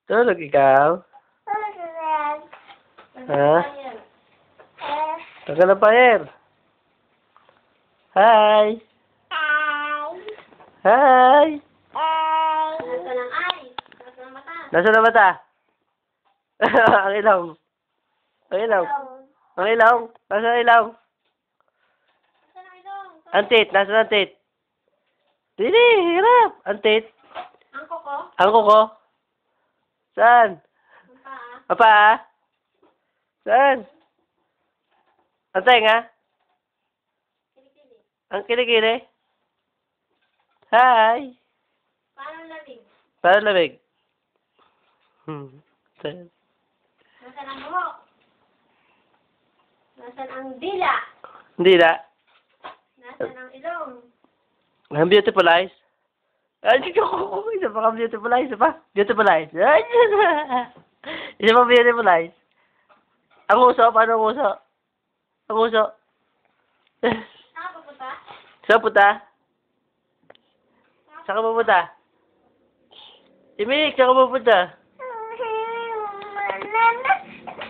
Tulog ikaw? Ha? Tagal na paer. Hi! Hi! Nasaan ang eyes? Nasaan ang mata? Nasaan na mata? Ang ilaw. Ang ilaw. Ang ilaw. Nasaan ang ilaw? Nasaan ang ilong? Ang tit. Nasaan ang tit? Dili, hirap. Ang tit. Ang koko? Ang kuko. Saan? Ang paa? Ang paa? Saan? Ang tenga? Kilikili? Ang kilikili? Hi! Paano ang labing? Para lamig. Saan? Nasaan ang buhok? Nasaan ang dila? Hindi na. Nasaan ang ilong? Ang beautiful eyes. Ay, isa pa ka beautiful eyes. Isa pa. Beautiful eyes. Ay, isa pa beautiful eyes. Ang uso. Paano ang uso? Ang uso. Saan ka pupunta? Saan punta? Saan ka pupunta? Imik, saan ka pupunta?